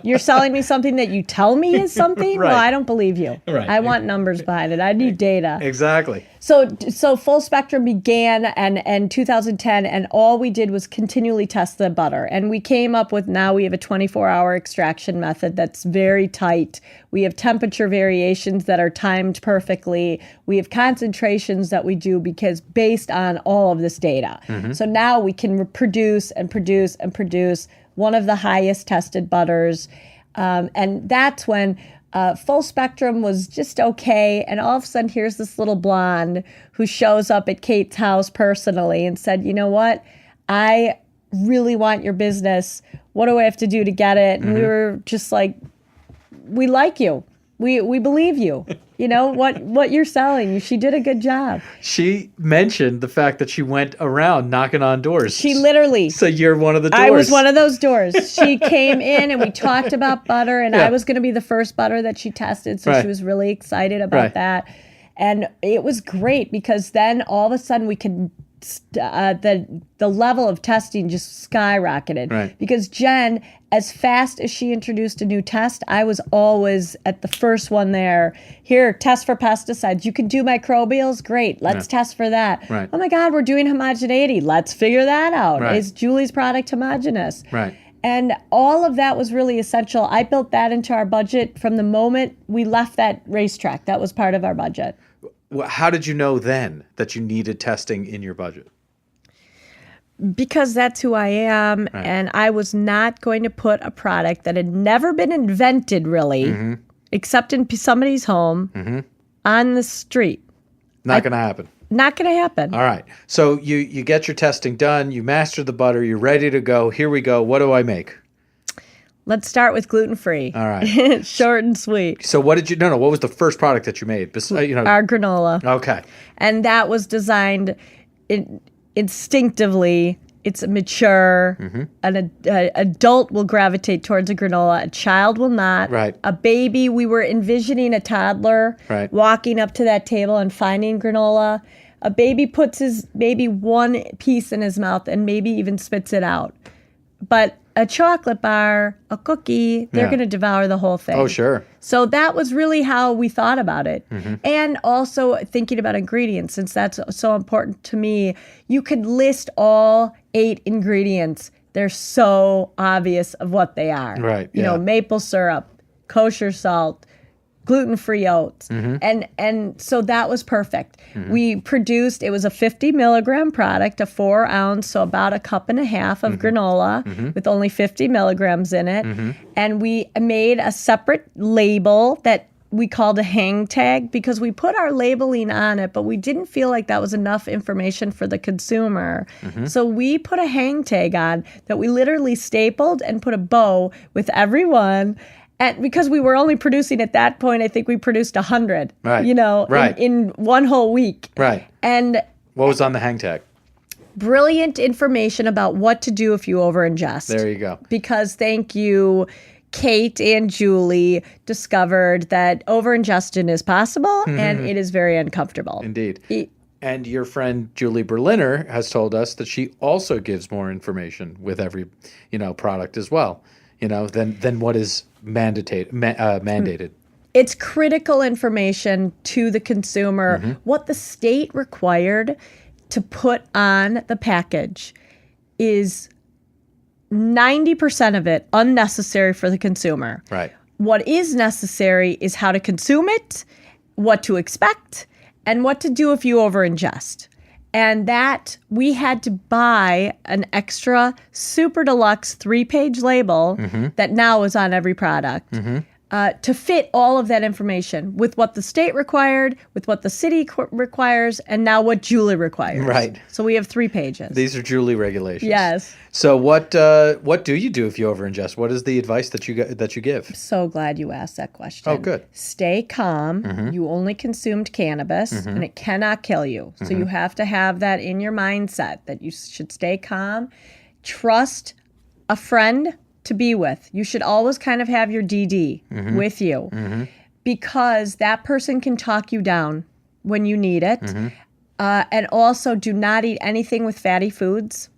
You're selling me something that you tell me is something? Right. Well, I don't believe you. Right. I want numbers behind it. I need data. Exactly. So Full Spectrum began in 2010, and all we did was continually test the butter. And we came up with, now we have a 24-hour extraction method that's very tight. We have temperature variations that are timed perfectly. We have concentrations that we do because based on all of this data. So now we can produce and produce and produce one of the highest tested butters. And that's when Full Spectrum was just okay. And all of a sudden, here's this little blonde who shows up at Kate's house personally and said, you know what? I really want your business. What do I have to do to get it? And we were just like, we like you. We believe you. You know, what you're selling. She did a good job. She mentioned the fact that she went around knocking on doors. She literally. So you're one of the doors. I was one of those doors. She came in and we talked about butter, and I was going to be the first butter that she tested. So she was really excited about that. And it was great because then all of a sudden we could, the level of testing just skyrocketed. Right. Because Jen, as fast as she introduced a new test, I was always at the first one there. Here, test for pesticides. You can do microbials? Great. Let's test for that. Right. Oh my God, we're doing homogeneity. Let's figure that out. Right. Is Julie's product homogeneous? Right. And all of that was really essential. I built that into our budget from the moment we left that racetrack. That was part of our budget. How did you know then that you needed testing in your budget? Because that's who I am, and I was not going to put a product that had never been invented, really, except in somebody's home, on the street. Not going to happen. Not going to happen. All right. So you get your testing done. You master the butter. You're ready to go. Here we go. What do I make? Let's start with gluten-free. All right. Short and sweet. So what did you? No. What was the first product that you made? Our granola. Okay. And that was designed instinctively. It's mature. An adult will gravitate towards a granola. A child will not. Right. A baby, we were envisioning a toddler walking up to that table and finding granola. A baby puts his one piece in his mouth and maybe even spits it out. But a chocolate bar, a cookie, they're going to devour the whole thing. Oh, sure. So that was really how we thought about it. And also thinking about ingredients, since that's so important to me. You could list all 8 ingredients. They're so obvious of what they are. Right. You know, maple syrup, kosher salt, gluten-free oats. And so that was perfect. We produced, it was a 50 milligram product, a 4 ounce, so about a cup and a half of granola with only 50 milligrams in it. And we made a separate label that we called a hang tag because we put our labeling on it, but we didn't feel like that was enough information for the consumer. So we put a hang tag on that we literally stapled and put a bow with every one. And because we were only producing at that point, I think we produced 100, in one whole week. Right. And what was on the hang tag? Brilliant information about what to do if you over-ingest. There you go. Because thank you, Kate and Julie discovered that over-ingestion is possible and it is very uncomfortable. Indeed. And your friend Julie Berliner has told us that she also gives more information with every, product as well, than what is mandated. It's critical information to the consumer. What the state required to put on the package is 90% of it unnecessary for the consumer. Right. What is necessary is how to consume it, what to expect, and what to do if you over-ingest. And that we had to buy an extra super deluxe 3-page label that now is on every product. to fit all of that information with what the state required, with what the city requires, and now what Julie requires. Right. So we have 3 pages. These are Julie regulations. Yes. So what do you do if you overingest? What is the advice that you give? So glad you asked that question. Oh, good. Stay calm. You only consumed cannabis, and it cannot kill you. So you have to have that in your mindset that you should stay calm. Trust a friend to be with. You should always kind of have your DD with you because that person can talk you down when you need it. And also do not eat anything with fatty foods.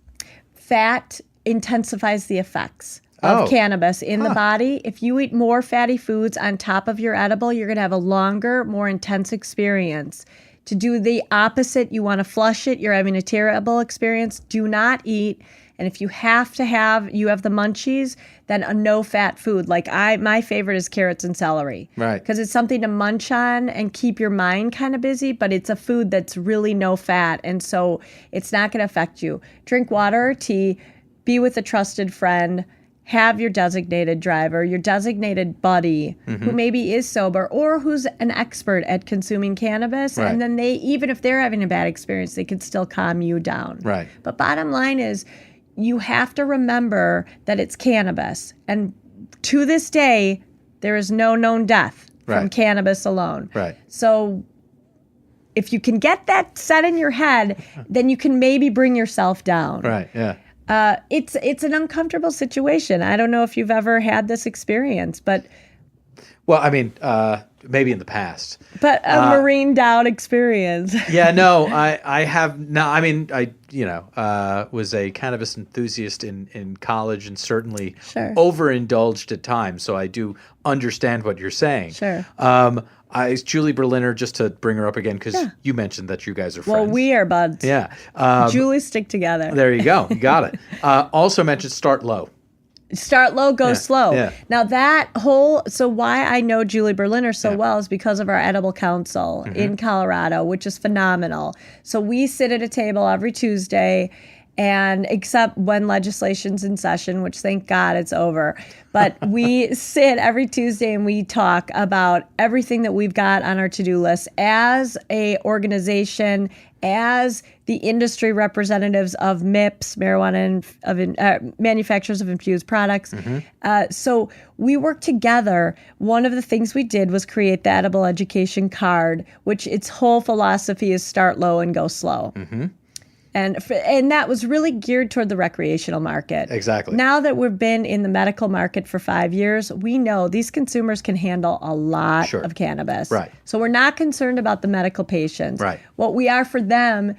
Fat intensifies the effects of cannabis in the body. If you eat more fatty foods on top of your edible, you're going to have a longer, more intense experience. To do the opposite, you want to flush it, you're having a terrible experience, do not eat. And if you have the munchies, then a no-fat food. Like my favorite is carrots and celery. Right. Because it's something to munch on and keep your mind kind of busy, but it's a food that's really no fat. And so it's not going to affect you. Drink water or tea, be with a trusted friend, have your designated driver, your designated buddy who maybe is sober or who's an expert at consuming cannabis. Right. And then even if they're having a bad experience, they can still calm you down. Right. But bottom line is, you have to remember that it's cannabis. And to this day, there is no known death from cannabis alone. Right. So if you can get that set in your head, then you can maybe bring yourself down. Right, yeah. It's an uncomfortable situation. I don't know if you've ever had this experience, but... Well, I mean, maybe in the past. But a marine down experience. Yeah, no, I have no. I mean, I was a cannabis enthusiast in college and certainly overindulged at times. So I do understand what you're saying. Sure. Julie Berliner, just to bring her up again, because you mentioned that you guys are friends. Well, we are buds. Yeah. Julie stick together. There you go. You got it. Also mentioned start low. Start low, go slow. Yeah. Now so why I know Julie Berliner so well is because of our Edible Council in Colorado, which is phenomenal. So we sit at a table every Tuesday, and except when legislation's in session, which thank God it's over. But we sit every Tuesday and we talk about everything that we've got on our to-do list as a organization, as the industry representatives of MIPs, marijuana and manufacturers of infused products. So we work together. One of the things we did was create the Edible Education Card, which its whole philosophy is start low and go slow. And that was really geared toward the recreational market. Exactly. Now that we've been in the medical market for 5 years, we know these consumers can handle a lot of cannabis. Right. So we're not concerned about the medical patients. Right. What we are for them...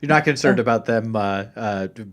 You're not concerned about them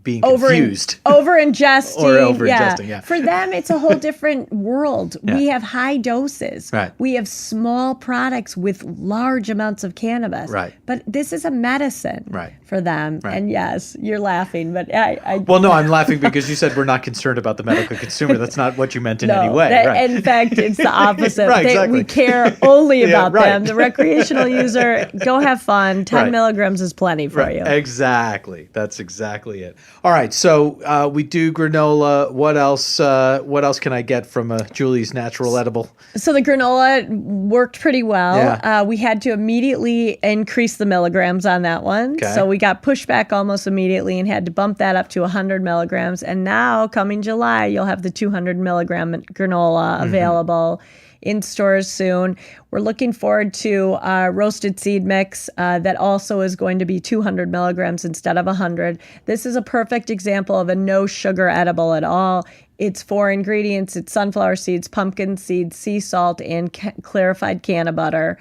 being confused. Over-ingesting. Or over-ingesting, yeah. For them, it's a whole different world. We have high doses. Right. We have small products with large amounts of cannabis. Right. But this is a medicine for them. Right. And yes, you're laughing, but I Well, no, I'm laughing because you said we're not concerned about the medical consumer. That's not what you meant in any way. In fact, it's the opposite. Exactly. We care only about them. The recreational user, go have fun. 10 milligrams is plenty for you. Exactly. That's exactly it. All right. So we do granola. What else? What else can I get from Julie's natural edible? So the granola worked pretty well. Yeah. We had to immediately increase the milligrams on that one. Okay. So we got pushback almost immediately and had to bump that up to 100 milligrams. And now, coming July, you'll have the 200 milligram granola available in stores soon. We're looking forward to our roasted seed mix that also is going to be 200 milligrams instead of 100. This is a perfect example of a no sugar edible at all. It's 4 ingredients. It's sunflower seeds, pumpkin seeds, sea salt, and clarified canna butter.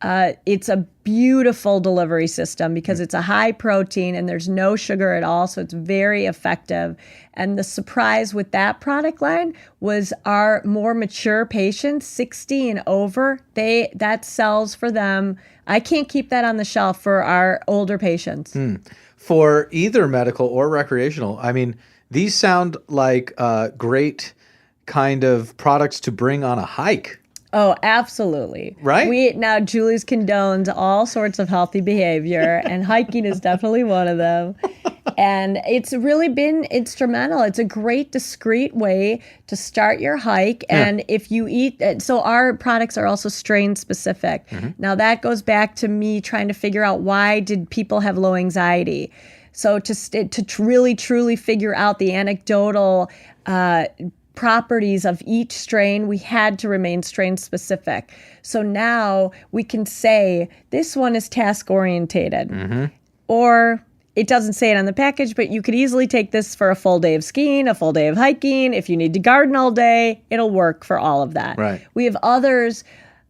It's a beautiful delivery system because it's a high protein and there's no sugar at all, so it's very effective. And the surprise with that product line was our more mature patients, 60 and over, that sells for them. I can't keep that on the shelf for our older patients. For either medical or recreational, I mean, these sound like great kind of products to bring on a hike. Oh, absolutely. Right? Now Julie's condones all sorts of healthy behavior, and hiking is definitely one of them. And it's really been instrumental. It's a great, discreet way to start your hike. And if you eat, so our products are also strain specific. Now that goes back to me trying to figure out why did people have low anxiety. So to really, truly figure out the anecdotal properties of each strain, we had to remain strain specific. So now we can say this one is task orientated, or it doesn't say it on the package, but you could easily take this for a full day of skiing, a full day of hiking. If you need to garden all day, it'll work for all of that. Right. We have others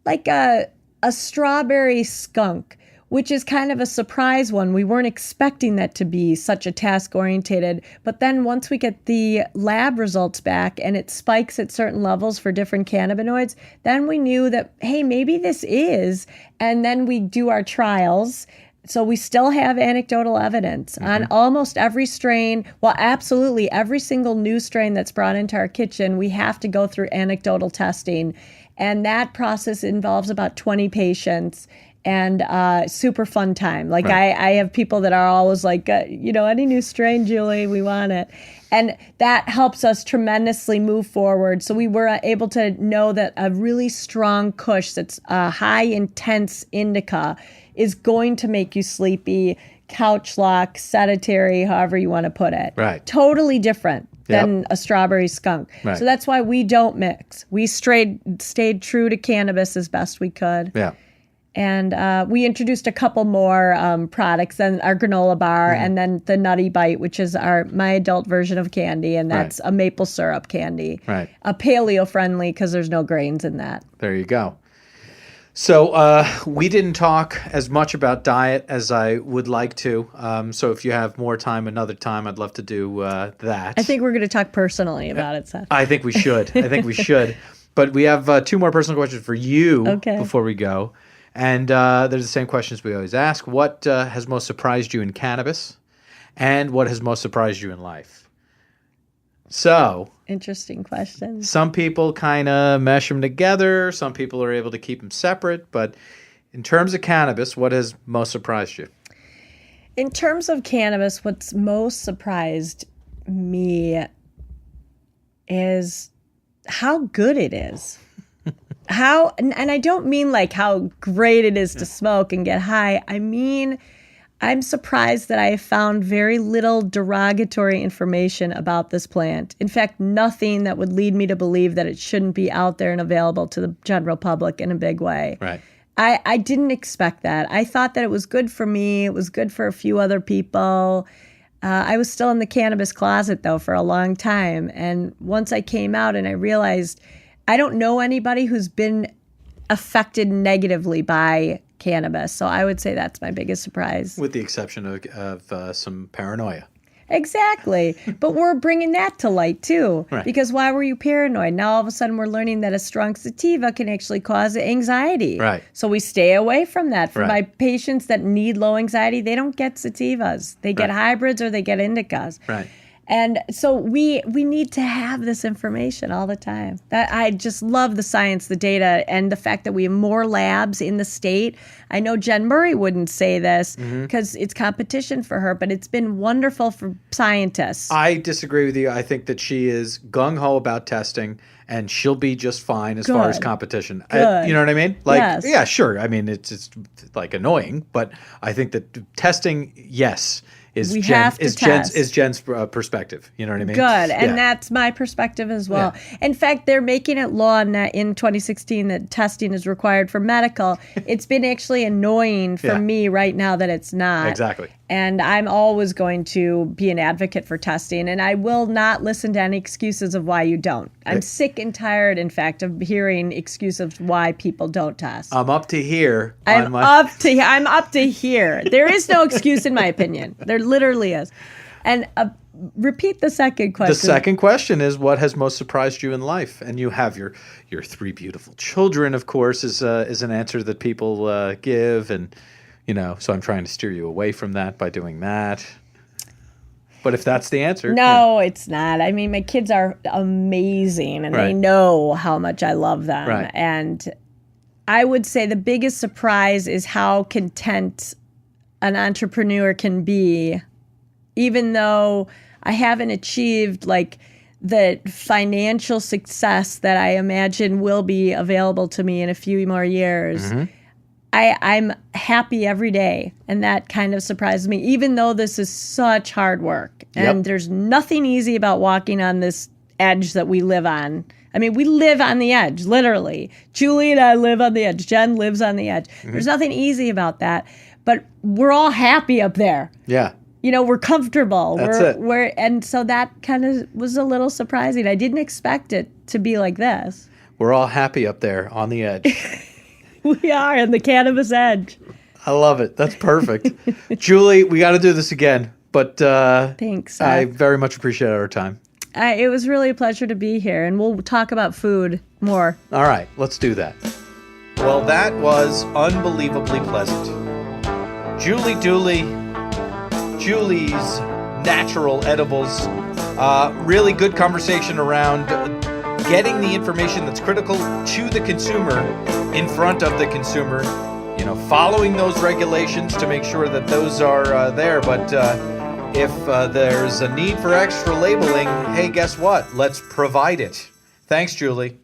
like a strawberry skunk, which is kind of a surprise one. We weren't expecting that to be such a task orientated, but then once we get the lab results back and it spikes at certain levels for different cannabinoids, then we knew that, hey, maybe this is, and then we do our trials. So we still have anecdotal evidence on almost every strain. Well, absolutely every single new strain that's brought into our kitchen, we have to go through anecdotal testing. And that process involves about 20 patients and super fun time. Like I have people that are always like, any new strain, Julie, we want it. And that helps us tremendously move forward. So we were able to know that a really strong kush that's a high intense indica is going to make you sleepy, couch lock, sedentary, however you want to put it. Right. Totally different than a strawberry skunk. Right. So that's why we don't mix. We stayed true to cannabis as best we could. Yeah. And we introduced a couple more products, and our granola bar, and then the Nutty Bite, which is my adult version of candy, and that's a maple syrup candy. Right. A paleo friendly because there's no grains in that. There you go. So we didn't talk as much about diet as I would like to. So if you have more time another time, I'd love to do that. I think we're going to talk personally about it, Seth. I think we should. But we have two more personal questions for you before we go. And they're the same questions we always ask. What has most surprised you in cannabis? And what has most surprised you in life? So, interesting question. Some people kind of mesh them together. Some people are able to keep them separate. But in terms of cannabis, what has most surprised you? In terms of cannabis, what's most surprised me is how good it is. And I don't mean like how great it is to smoke and get high. I mean, I'm surprised that I found very little derogatory information about this plant. In fact, nothing that would lead me to believe that it shouldn't be out there and available to the general public in a big way. Right. I didn't expect that. I thought that it was good for me. It was good for a few other people. I was still in the cannabis closet, though, for a long time. And once I came out and I realized I don't know anybody who's been affected negatively by cannabis. So I would say that's my biggest surprise. With the exception of some paranoia. Exactly. But we're bringing that to light, too. Right. Because why were you paranoid? Now, all of a sudden, we're learning that a strong sativa can actually cause anxiety. Right. So we stay away from that. For Right. my patients that need low anxiety, they don't get sativas. They get hybrids or they get indicas. Right. And so we need to have this information all the time. That I just love the science, the data, and the fact that we have more labs in the state. I know Jen Murray wouldn't say this because it's competition for her, but it's been wonderful for scientists. I disagree with you. I think that she is gung-ho about testing, and she'll be just fine as far as competition. You know what I mean? Like, Yes. yeah, sure. I mean, it's like annoying, but I think that testing, yes, is Jen's perspective. You know what I mean? Good. And that's my perspective as well. Yeah. In fact, they're making it law in 2016 that testing is required for medical. It's been actually annoying for me right now that it's not. Exactly. And I'm always going to be an advocate for testing, and I will not listen to any excuses of why you don't. I'm sick and tired, in fact, of hearing excuses why people don't test. I'm up to here. I'm up to here. There is no excuse in my opinion. There literally is. And repeat the second question. The second question is, what has most surprised you in life? And you have your three beautiful children, of course, is an answer that people give, and so I'm trying to steer you away from that by doing that. But if that's the answer. No, it's not. I mean, my kids are amazing, and they know how much I love them. Right. And I would say the biggest surprise is how content an entrepreneur can be even though I haven't achieved like the financial success that I imagine will be available to me in a few more years. I'm happy every day, and that kind of surprises me, even though this is such hard work. And there's nothing easy about walking on this edge that we live on. I mean, we live on the edge, literally. Julie and I live on the edge. Jen lives on the edge. There's nothing easy about that, but we're all happy up there. Yeah. You know, we're comfortable. That's it. And so that kind of was a little surprising. I didn't expect it to be like this. We're all happy up there on the edge. We are in the cannabis edge. I love it. That's perfect. Julie, we got to do this again, but thanks. I very much appreciate our time. It was really a pleasure to be here, and we'll talk about food more. All right, let's do that. Well, that was unbelievably pleasant. Julie Dooley, Julie's Natural Edibles. Really good conversation around getting the information that's critical to the consumer in front of the consumer. You know, following those regulations to make sure that those are there. But if there's a need for extra labeling, hey, guess what? Let's provide it. Thanks, Julie.